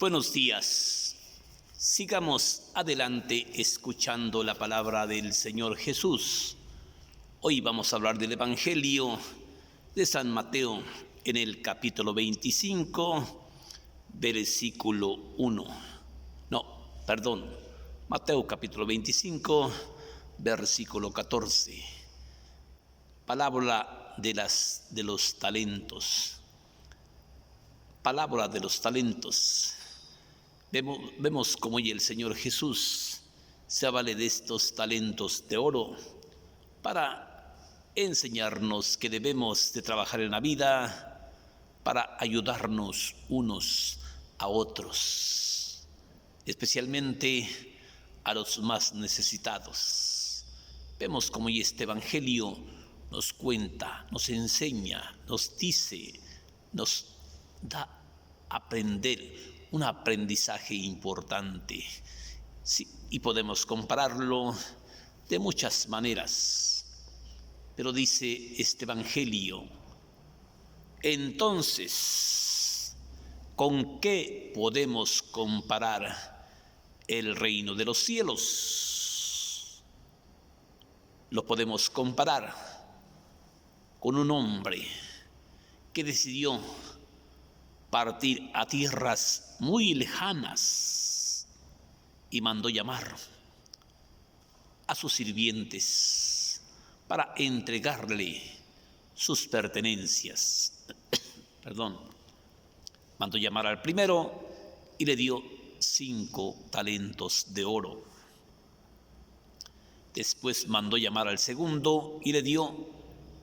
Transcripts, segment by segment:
Buenos días. Sigamos adelante escuchando la palabra del Señor Jesús. Hoy vamos a hablar del Evangelio de San Mateo en el capítulo 25, versículo 1. Mateo capítulo 25, versículo 14. Parábola de los talentos. Parábola de los talentos. Vemos cómo hoy el Señor Jesús se vale de estos talentos de oro para enseñarnos que debemos de trabajar en la vida para ayudarnos unos a otros, especialmente a los más necesitados. Vemos cómo hoy este Evangelio nos cuenta, nos enseña, nos dice, nos da a aprender un aprendizaje importante. Sí, y podemos compararlo de muchas maneras. Pero dice este Evangelio, entonces, ¿con qué podemos comparar el reino de los cielos? Lo podemos comparar con un hombre que decidió partir a tierras muy lejanas y mandó llamar a sus sirvientes para entregarle sus pertenencias. Mandó llamar al primero y le dio 5 talentos de oro. Después mandó llamar al segundo y le dio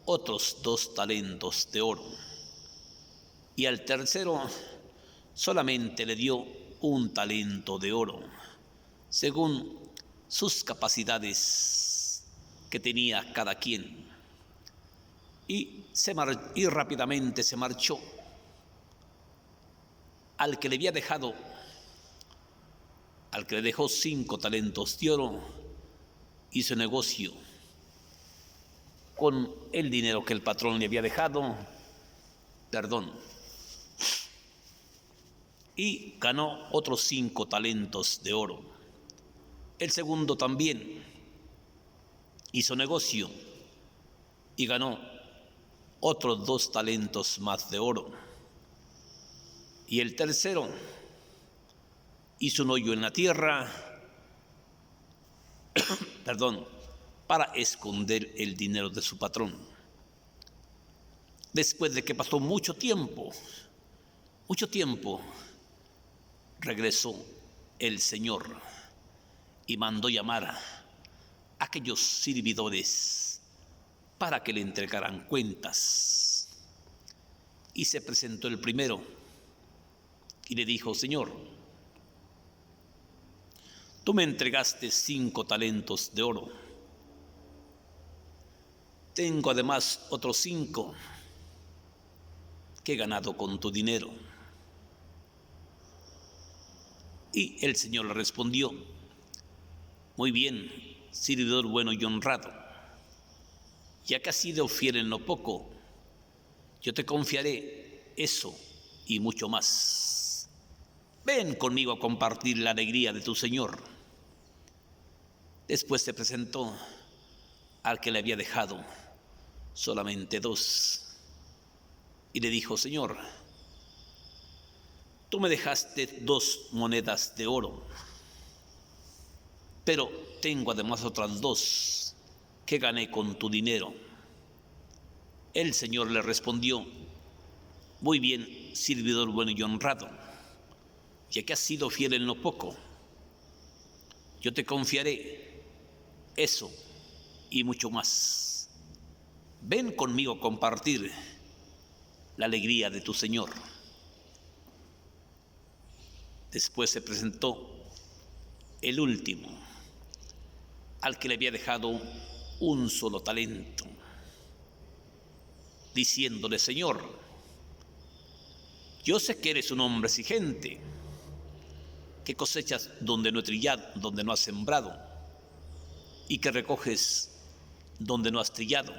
otros 2 talentos de oro. Y al tercero solamente le dio 1 talento de oro, según sus capacidades que tenía cada quien. Y rápidamente se marchó. Al que le dejó 5 talentos de oro, hizo negocio con el dinero que el patrón le había dejado, y ganó otros 5 talentos de oro. El segundo también hizo negocio y ganó otros 2 talentos más de oro. Y el tercero hizo un hoyo en la tierra, para esconder el dinero de su patrón. Después de que pasó mucho tiempo, regresó el Señor y mandó llamar a aquellos servidores para que le entregaran cuentas. Y se presentó el primero y le dijo: Señor, tú me entregaste 5 talentos de oro. Tengo además otros 5 que he ganado con tu dinero. Y el Señor le respondió: muy bien, servidor bueno y honrado, ya que has sido fiel en lo poco, yo te confiaré eso y mucho más. Ven conmigo a compartir la alegría de tu Señor. Después se presentó al que le había dejado solamente 2 y le dijo: Señor, tú me dejaste 2 monedas de oro, pero tengo además otras 2 que gané con tu dinero. El Señor le respondió: muy bien, servidor bueno y honrado, ya que has sido fiel en lo poco, yo te confiaré eso y mucho más. Ven conmigo a compartir la alegría de tu Señor. Después se presentó el último, al que le había dejado 1 solo talento, diciéndole: Señor, yo sé que eres un hombre exigente, que cosechas donde no he trillado, donde no has sembrado, y que recoges donde no has trillado.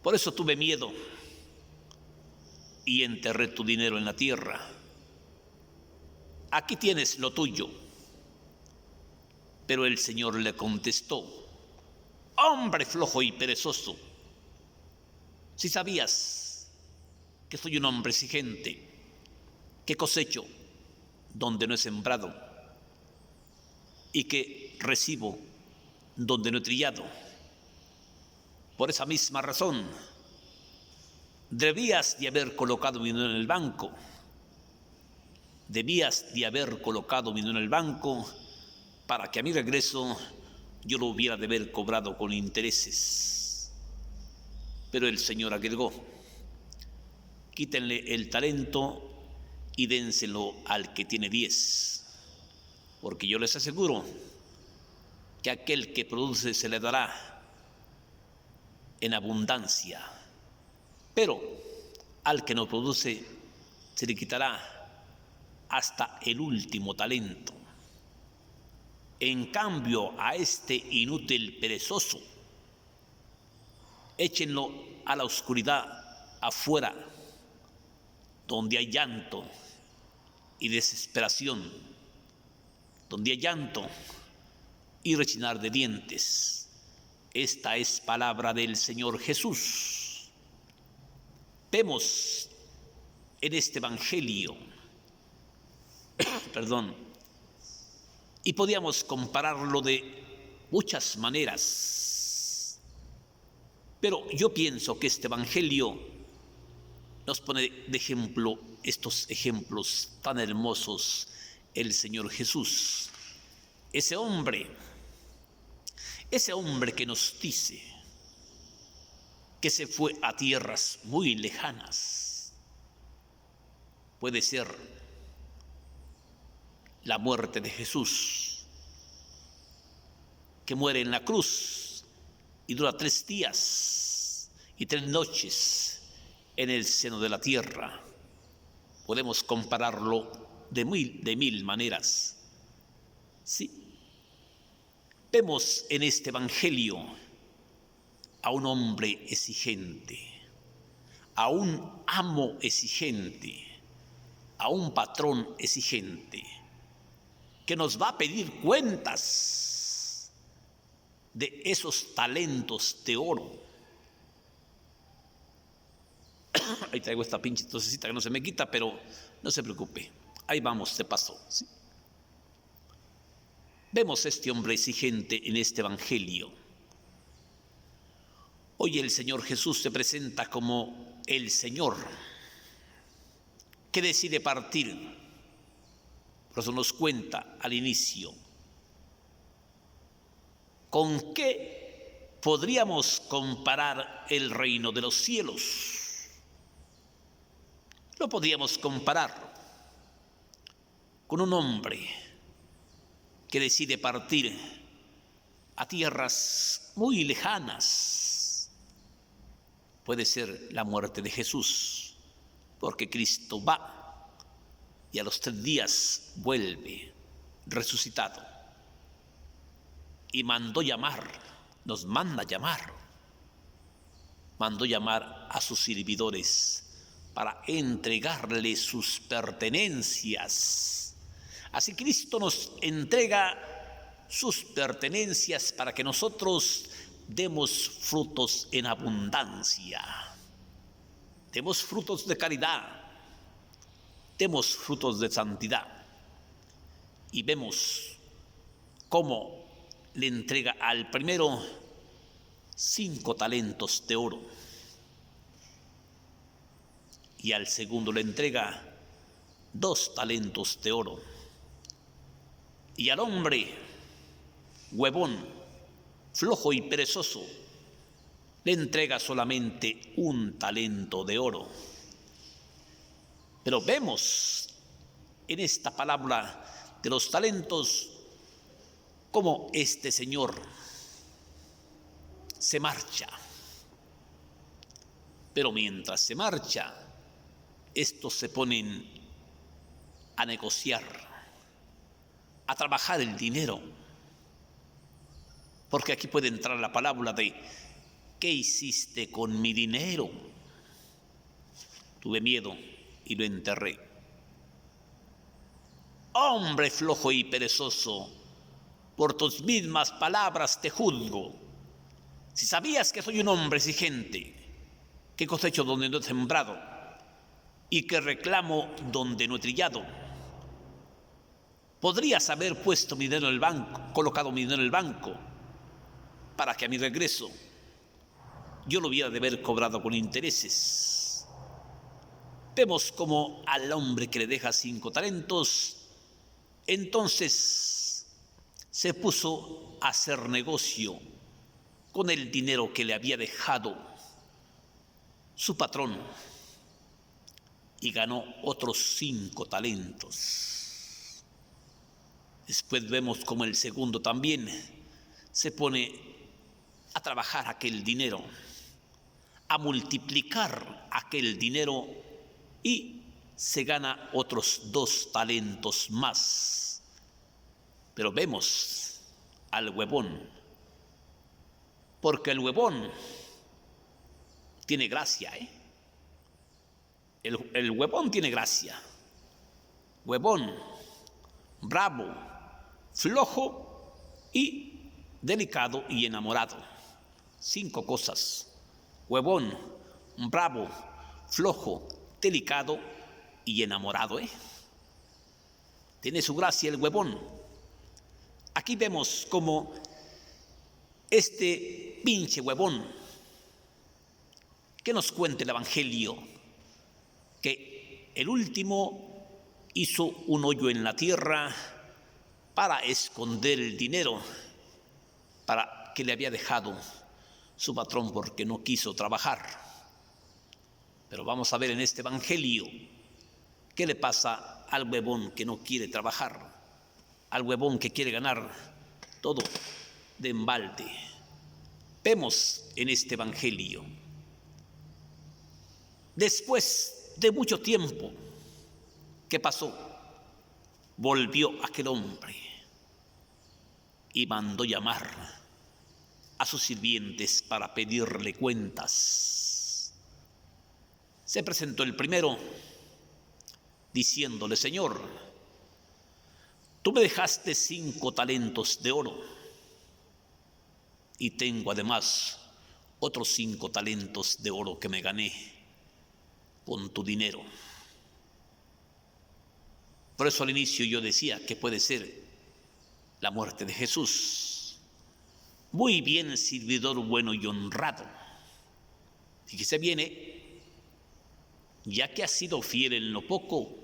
Por eso tuve miedo y enterré tu dinero en la tierra. aquí tienes lo tuyo. Pero el Señor le contestó: hombre flojo y perezoso, si sabías que soy un hombre exigente, que cosecho donde no he sembrado y que recibo donde no he trillado. Por esa misma razón, debías de haber colocado mi dinero en el banco. Debías de haber colocado mi dinero en el banco para que a mi regreso yo lo hubiera de haber cobrado con intereses. Pero el Señor agregó: quítenle el talento y dénselo al que tiene 10, porque yo les aseguro que aquel que produce se le dará en abundancia, pero al que no produce se le quitará hasta el último talento. En cambio, a este inútil perezoso, échenlo a la oscuridad afuera, donde hay llanto y desesperación, donde hay llanto y rechinar de dientes. Esta es palabra del Señor Jesús. Vemos en este evangelio, y podíamos compararlo de muchas maneras, pero yo pienso que este evangelio nos pone de ejemplo estos ejemplos tan hermosos el Señor Jesús. Ese hombre que nos dice que se fue a tierras muy lejanas, puede ser la muerte de Jesús, que muere en la cruz y dura 3 días y 3 noches en el seno de la tierra. Podemos compararlo de mil maneras. Sí. Vemos en este evangelio a un hombre exigente, a un amo exigente, a un patrón exigente, que nos va a pedir cuentas de esos talentos de oro. Ahí traigo esta pinche tosecita que no se me quita, pero no se preocupe, ahí vamos, se pasó, ¿sí? Vemos a este hombre exigente en este evangelio. Hoy el Señor Jesús se presenta como el Señor que decide partir. Por eso nos cuenta al inicio: ¿con qué podríamos comparar el reino de los cielos? Lo podríamos comparar con un hombre que decide partir a tierras muy lejanas. Puede ser la muerte de Jesús, porque Cristo va y a los 3 días vuelve resucitado. Y nos manda llamar a sus servidores para entregarle sus pertenencias. Así Cristo nos entrega sus pertenencias para que nosotros demos frutos en abundancia, demos frutos de caridad, demos frutos de santidad. Y vemos cómo le entrega al primero 5 talentos de oro y al segundo le entrega 2 talentos de oro. Y al hombre huevón, flojo y perezoso, le entrega solamente 1 talento de oro. Pero vemos en esta palabra de los talentos cómo este Señor se marcha. Pero mientras se marcha, estos se ponen a negociar, a trabajar el dinero, porque aquí puede entrar la palabra de ¿qué hiciste con mi dinero? Tuve miedo y lo enterré. Hombre flojo y perezoso, por tus mismas palabras te juzgo. Si sabías que soy un hombre exigente, que cosecho donde no he sembrado y que reclamo donde no he trillado, podrías haber puesto mi dinero en el banco, colocado mi dinero en el banco, para que a mi regreso yo lo hubiera de haber cobrado con intereses. Vemos como al hombre que le deja 5 talentos, entonces se puso a hacer negocio con el dinero que le había dejado su patrón y ganó otros 5 talentos. Después vemos como el segundo también se pone a trabajar aquel dinero, a multiplicar aquel dinero y se gana otros 2 talentos más. Pero vemos al huevón, porque el huevón tiene gracia, El huevón tiene gracia. Huevón, bravo, flojo y delicado y enamorado. 5 cosas. Huevón, bravo, flojo, delicado y enamorado, Tiene su gracia el huevón. Aquí vemos como este pinche huevón que nos cuenta el Evangelio, que el último hizo un hoyo en la tierra para esconder el dinero para que le había dejado su patrón porque no quiso trabajar. Pero vamos a ver en este Evangelio qué le pasa al huevón que no quiere trabajar, al huevón que quiere ganar todo de embalde. Vemos en este Evangelio, después de mucho tiempo, ¿qué pasó? Volvió aquel hombre y mandó llamar a sus sirvientes para pedirle cuentas. Se presentó el primero diciéndole: Señor, tú me dejaste 5 talentos de oro y tengo además otros 5 talentos de oro que me gané con tu dinero. Por eso al inicio yo decía que puede ser la muerte de Jesús. Muy bien, servidor bueno y honrado. Fíjese bien, ya que has sido fiel en lo poco,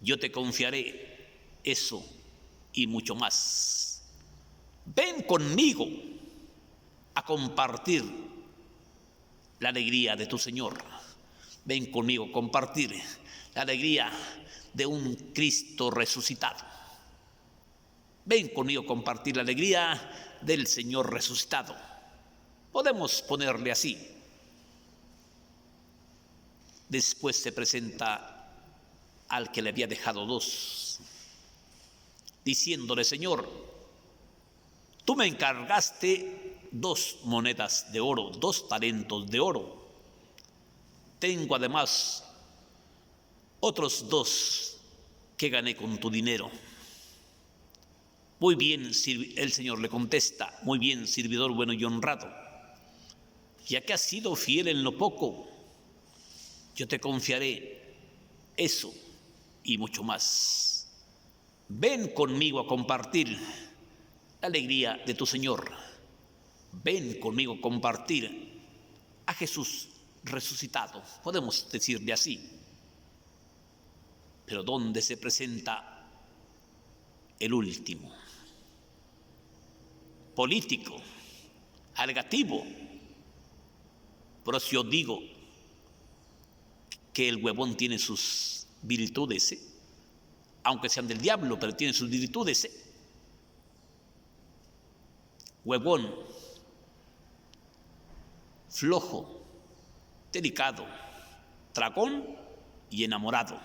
yo te confiaré eso y mucho más. Ven conmigo a compartir la alegría de tu Señor. Ven conmigo a compartir la alegría de un Cristo resucitado. Ven conmigo a compartir la alegría del Señor resucitado. Podemos ponerle así. Después se presenta al que le había dejado 2, diciéndole: Señor, tú me encargaste 2 monedas de oro, 2 talentos de oro. Tengo además otros 2 que gané con tu dinero. Muy bien, el Señor le contesta: muy bien, servidor bueno y honrado. Ya que has sido fiel en lo poco, yo te confiaré eso y mucho más. Ven conmigo a compartir la alegría de tu Señor. Ven conmigo a compartir a Jesús resucitado. Podemos decirle así. Pero ¿dónde se presenta el último? Político, alegativo. Por eso yo digo que el huevón tiene sus virtudes, aunque sean del diablo, pero tiene sus virtudes. Huevón, flojo, delicado, tragón y enamorado.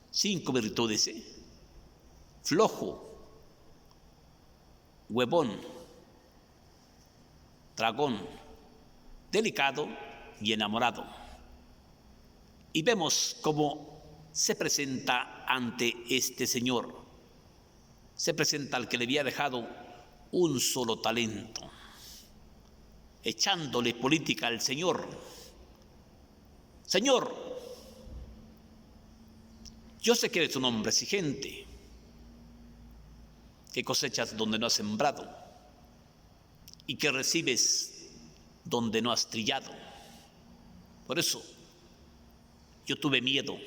5 virtudes, flojo, huevón, dragón, delicado y enamorado. Y vemos cómo se presenta presenta ante este señor. Se presenta al que le había dejado un solo talento, echándole política al Señor. Señor, yo sé que eres un hombre exigente, que cosechas donde no has sembrado y que recibes donde no has trillado. Por eso yo tuve miedo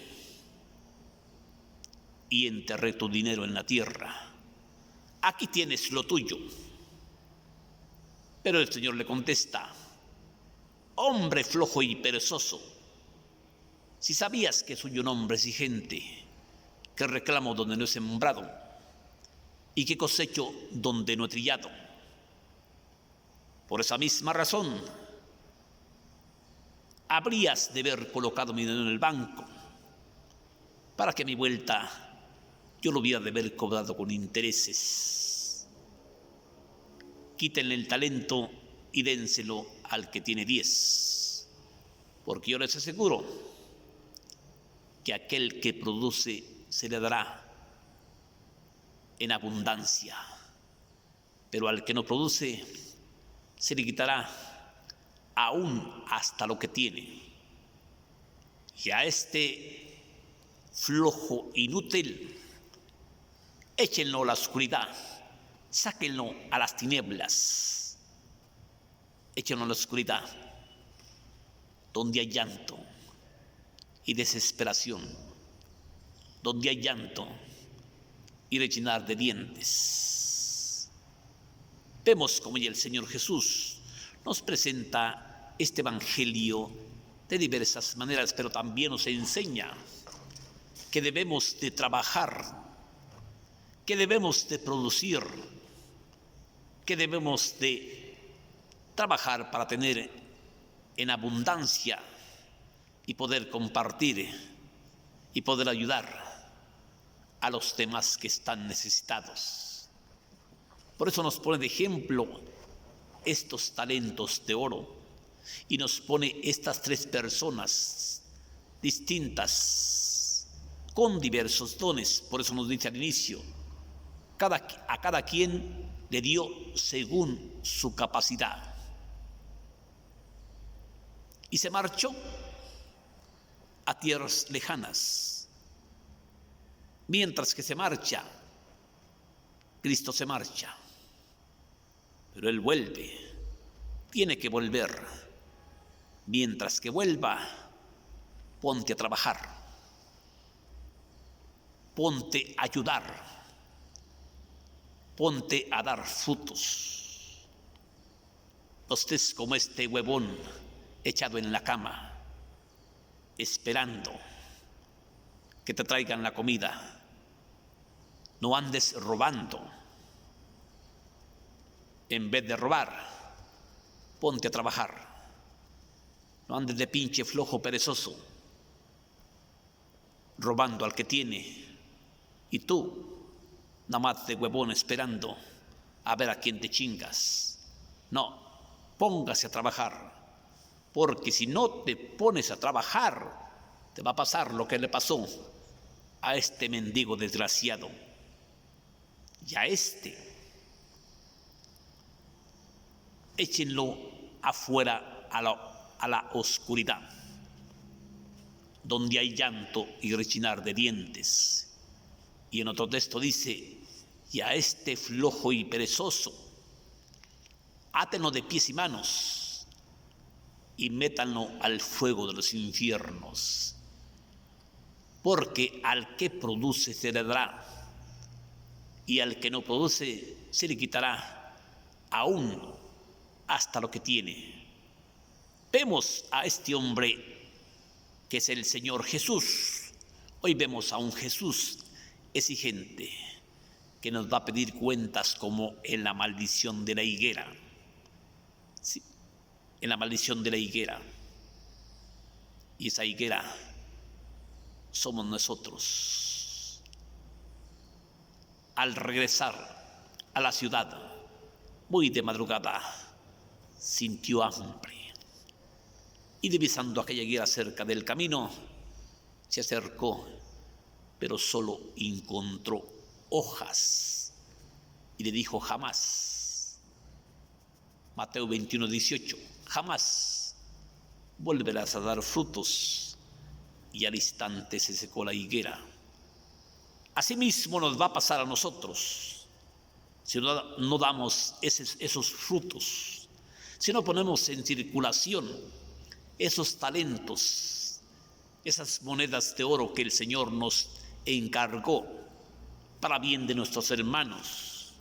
y enterré tu dinero en la tierra. Aquí tienes lo tuyo. Pero el Señor le contesta: hombre flojo y perezoso, si sabías que soy un hombre exigente, que reclamo donde no he sembrado y que cosecho donde no he trillado. Por esa misma razón, habrías de haber colocado mi dinero en el banco, para que a mi vuelta yo lo hubiera de haber cobrado con intereses. Quítenle el talento y dénselo al que tiene 10, porque yo les aseguro que aquel que produce se le dará en abundancia, pero al que no produce se le quitará aún hasta lo que tiene. Y a este flojo inútil, échenlo a la oscuridad, sáquenlo a las tinieblas, échenlo a la oscuridad, donde hay llanto y desesperación, donde hay llanto y rechinar de dientes. Vemos como ya el Señor Jesús nos presenta este evangelio de diversas maneras, pero también nos enseña que debemos de trabajar, que debemos de producir, que debemos de trabajar para tener en abundancia y poder compartir y poder ayudar a los demás que están necesitados. Por eso nos pone de ejemplo estos talentos de oro y nos pone estas 3 personas distintas con diversos dones. Por eso nos dice al inicio: a cada quien le dio según su capacidad. Y se marchó a tierras lejanas. Mientras que se marcha, Cristo se marcha, pero Él vuelve, tiene que volver. Mientras que vuelva, ponte a trabajar, ponte a ayudar, ponte a dar frutos. No estés como este huevón echado en la cama, esperando que te traigan la comida. No andes robando. En vez de robar, ponte a trabajar. No andes de pinche flojo perezoso, robando al que tiene, y tú nada más de huevón esperando a ver a quién te chingas. No, póngase a trabajar, porque si no te pones a trabajar, te va a pasar lo que le pasó a este mendigo desgraciado. Y a este, échenlo afuera a la oscuridad, donde hay llanto y rechinar de dientes. Y en otro texto dice: y a este flojo y perezoso, átenlo de pies y manos y métanlo al fuego de los infiernos, porque al que produce se le dará, y al que no produce se le quitará aún hasta lo que tiene. Vemos a este hombre que es el Señor Jesús. Hoy vemos a un Jesús exigente que nos va a pedir cuentas, como en la maldición de la higuera. Sí, en la maldición de la higuera. Y esa higuera somos nosotros. Al regresar a la ciudad, muy de madrugada, sintió hambre y divisando aquella higuera cerca del camino, se acercó pero solo encontró hojas y le dijo jamás. Mateo 21:18, jamás volverás a dar frutos. Y al instante se secó la higuera. Asimismo nos va a pasar a nosotros si no damos esos frutos, si no ponemos en circulación esos talentos, esas monedas de oro que el Señor nos encargó para bien de nuestros hermanos,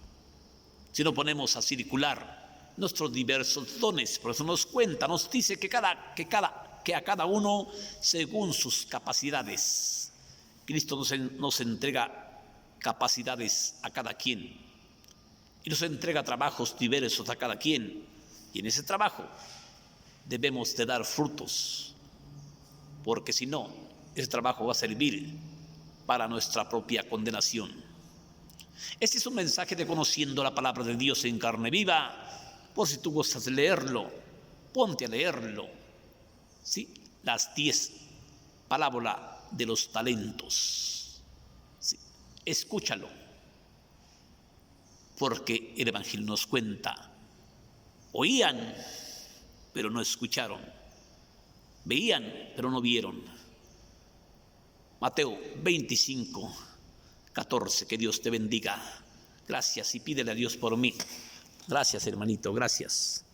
si no ponemos a circular nuestros diversos dones. Por eso nos cuenta, nos dice que a cada uno según sus capacidades. Cristo nos entrega capacidades a cada quien y nos entrega trabajos diversos a cada quien, y en ese trabajo debemos de dar frutos, porque si no, ese trabajo va a servir para nuestra propia condenación. Este es un mensaje de Conociendo la Palabra de Dios en Carne Viva. Por si tú gustas de leerlo, ponte a leerlo, ¿sí? Las 10 parábolas de los talentos, ¿sí? Escúchalo, porque el Evangelio nos cuenta: oían, pero no escucharon; veían, pero no vieron. Mateo 25:14. Que Dios te bendiga. Gracias, y pídele a Dios por mí. Gracias, hermanito, gracias.